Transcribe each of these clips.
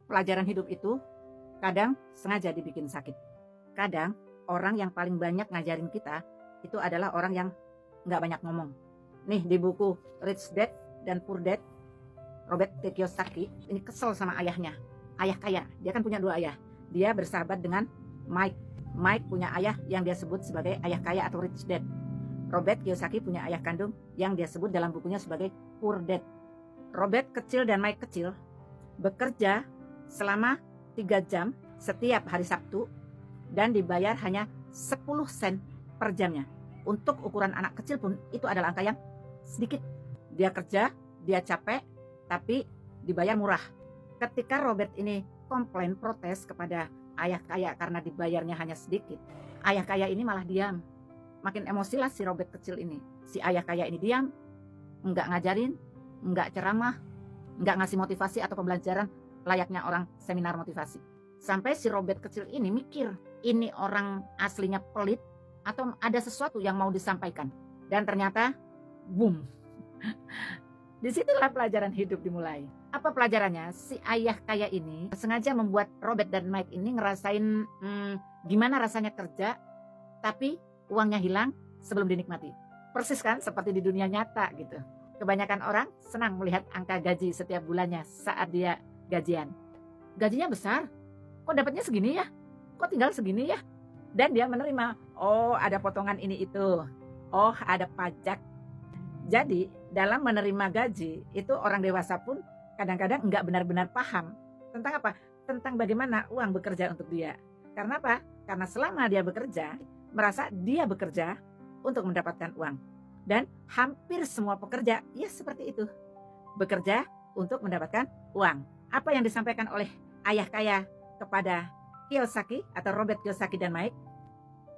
Pelajaran hidup itu kadang sengaja dibikin sakit. Kadang orang yang paling banyak ngajarin kita itu adalah orang yang nggak banyak ngomong. Nih di buku Rich Dad dan Poor Dad, Robert T. Kiyosaki ini kesel sama ayahnya. Ayah kaya, dia kan punya dua ayah. Dia bersahabat dengan Mike. Mike punya ayah yang dia sebut sebagai ayah kaya atau Rich Dad. Robert Kiyosaki punya ayah kandung yang dia sebut dalam bukunya sebagai Poor Dad. Robert kecil dan Mike kecil bekerja selama 3 jam setiap hari Sabtu dan dibayar hanya 10 sen per jamnya. Untuk ukuran anak kecil pun itu adalah angka yang sedikit. Dia kerja, dia capek, tapi dibayar murah. Ketika Robert ini komplain, protes kepada ayah kaya karena dibayarnya hanya sedikit, ayah kaya ini malah diam. Makin emosilah si Robert kecil ini. Si ayah kaya ini diam, nggak ngajarin, nggak ceramah, nggak ngasih motivasi atau pembelajaran layaknya orang seminar motivasi. Sampai si Robert kecil ini mikir, ini orang aslinya pelit atau ada sesuatu yang mau disampaikan. Dan ternyata, boom. Disitulah pelajaran hidup dimulai. Apa pelajarannya? Si ayah kaya ini sengaja membuat Robert dan Mike ini ngerasain gimana rasanya kerja, tapi uangnya hilang sebelum dinikmati. Persis kan seperti di dunia nyata gitu. Kebanyakan orang senang melihat angka gaji setiap bulannya saat dia gajian. Gajinya besar, kok dapatnya segini ya? Kok tinggal segini ya? Dan dia menerima, oh ada potongan ini itu, oh ada pajak. Jadi dalam menerima gaji itu orang dewasa pun kadang-kadang nggak benar-benar paham tentang apa? Tentang bagaimana uang bekerja untuk dia. Karena apa? Karena selama dia bekerja, merasa dia bekerja untuk mendapatkan uang. Dan hampir semua pekerja ya seperti itu. Bekerja untuk mendapatkan uang. Apa yang disampaikan oleh ayah kaya kepada Kiyosaki atau Robert Kiyosaki dan Mike?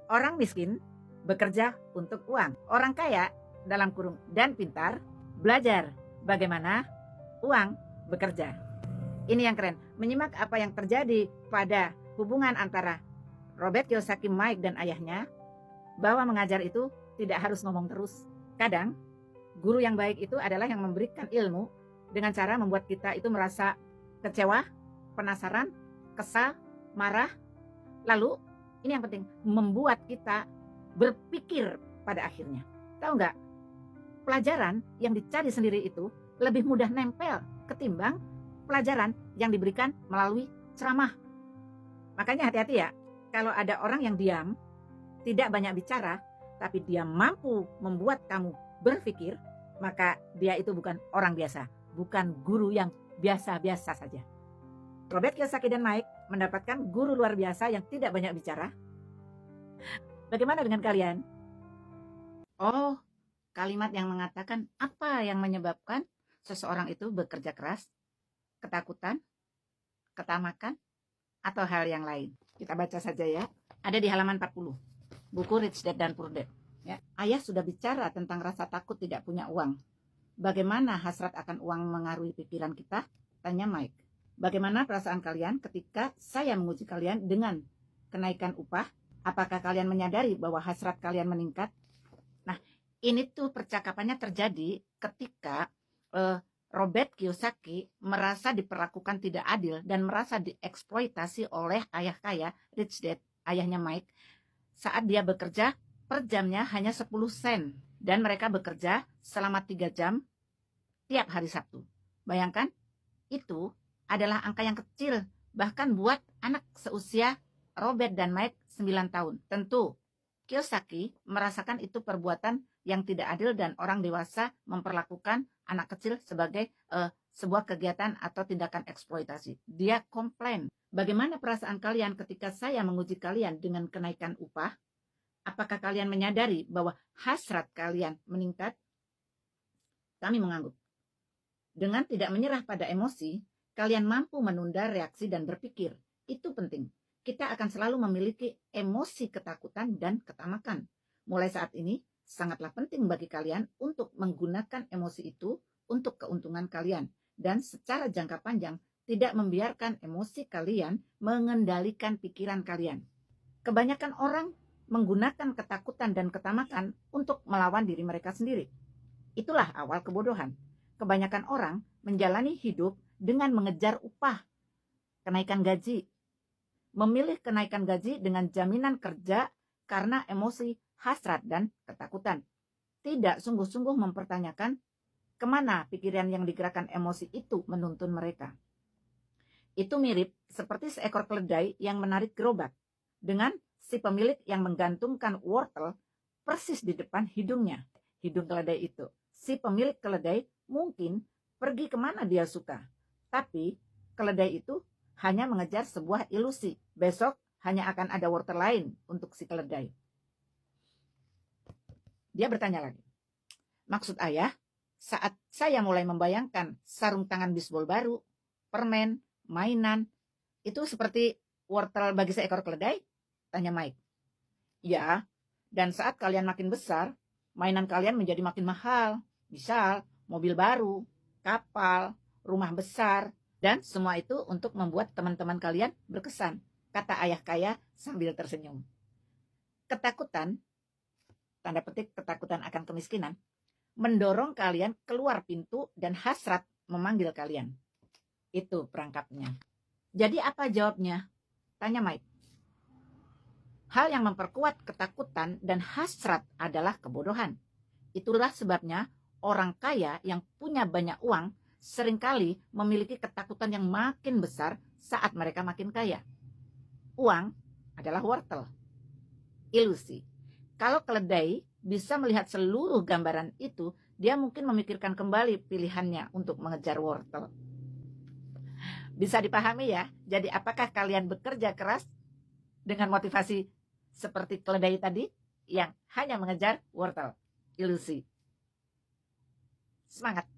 Orang miskin bekerja untuk uang. Orang kaya dalam kurung dan pintar belajar bagaimana uang bekerja. Ini yang keren. Menyimak apa yang terjadi pada hubungan antara Robert Kiyosaki, Mike dan ayahnya, bahwa mengajar itu tidak harus ngomong terus. Kadang guru yang baik itu adalah yang memberikan ilmu dengan cara membuat kita itu merasa kecewa, penasaran, kesal, marah. Lalu ini yang penting, membuat kita berpikir pada akhirnya. Tahu nggak? Pelajaran yang dicari sendiri itu lebih mudah nempel ketimbang pelajaran yang diberikan melalui ceramah. Makanya hati-hati ya, kalau ada orang yang diam, tidak banyak bicara, tapi dia mampu membuat kamu berpikir, maka dia itu bukan orang biasa, bukan guru yang biasa-biasa saja. Robert Kiyosaki dan Mike mendapatkan guru luar biasa yang tidak banyak bicara. Bagaimana dengan kalian? Oh, kalimat yang mengatakan apa yang menyebabkan seseorang itu bekerja keras, ketakutan, ketamakan, atau hal yang lain. Kita baca saja ya. Ada di halaman 40. Buku Rich Dad dan Poor Dad. Ya. Ayah sudah bicara tentang rasa takut tidak punya uang. Bagaimana hasrat akan uang mengaruhi pikiran kita? Tanya Mike. Bagaimana perasaan kalian ketika saya menguji kalian dengan kenaikan upah? Apakah kalian menyadari bahwa hasrat kalian meningkat? Nah, ini tuh percakapannya terjadi ketika Robert Kiyosaki merasa diperlakukan tidak adil dan merasa dieksploitasi oleh ayah kaya, Rich Dad, ayahnya Mike, saat dia bekerja per jamnya hanya 10 sen. Dan mereka bekerja selama 3 jam tiap hari Sabtu. Bayangkan, itu adalah angka yang kecil, bahkan buat anak seusia Robert dan Mike 9 tahun. Tentu, Kiyosaki merasakan itu perbuatan yang tidak adil dan orang dewasa memperlakukan anak kecil sebagai sebuah kegiatan atau tindakan eksploitasi. Dia komplain, bagaimana perasaan kalian ketika saya menguji kalian dengan kenaikan upah? Apakah kalian menyadari bahwa hasrat kalian meningkat? Kami mengangguk. Dengan tidak menyerah pada emosi, kalian mampu menunda reaksi dan berpikir. Itu penting. Kita akan selalu memiliki emosi ketakutan dan ketamakan. Mulai saat ini, sangatlah penting bagi kalian untuk menggunakan emosi itu untuk keuntungan kalian. Dan secara jangka panjang, tidak membiarkan emosi kalian mengendalikan pikiran kalian. Kebanyakan orang menggunakan ketakutan dan ketamakan untuk melawan diri mereka sendiri. Itulah awal kebodohan. Kebanyakan orang menjalani hidup dengan mengejar upah. kenaikan gaji. Memilih kenaikan gaji dengan jaminan kerja karena emosi, hasrat, dan ketakutan. Tidak sungguh-sungguh mempertanyakan kemana pikiran yang digerakkan emosi itu menuntun mereka. Itu mirip seperti seekor keledai yang menarik gerobak dengan si pemilik yang menggantungkan wortel persis di depan hidungnya, hidung keledai itu. Si pemilik keledai mungkin pergi kemana dia suka, tapi keledai itu hanya mengejar sebuah ilusi. Besok hanya akan ada wortel lain untuk si keledai. Dia bertanya lagi, maksud ayah, saat saya mulai membayangkan sarung tangan bisbol baru, permen, mainan, itu seperti wortel bagi seekor keledai? Tanya Mike. Ya, dan saat kalian makin besar, mainan kalian menjadi makin mahal. Misal, mobil baru, kapal, rumah besar, dan semua itu untuk membuat teman-teman kalian berkesan, kata ayah kaya sambil tersenyum. Ketakutan, tanda petik ketakutan akan kemiskinan, mendorong kalian keluar pintu dan hasrat memanggil kalian. Itu perangkapnya. Jadi apa jawabnya? Tanya Mike. Hal yang memperkuat ketakutan dan hasrat adalah kebodohan. Itulah sebabnya orang kaya yang punya banyak uang seringkali memiliki ketakutan yang makin besar saat mereka makin kaya. Uang adalah wortel, ilusi. Kalau keledai bisa melihat seluruh gambaran itu, dia mungkin memikirkan kembali pilihannya untuk mengejar wortel. Bisa dipahami ya? Jadi apakah kalian bekerja keras dengan motivasi seperti keledai tadi yang hanya mengejar wortel, ilusi? Semangat!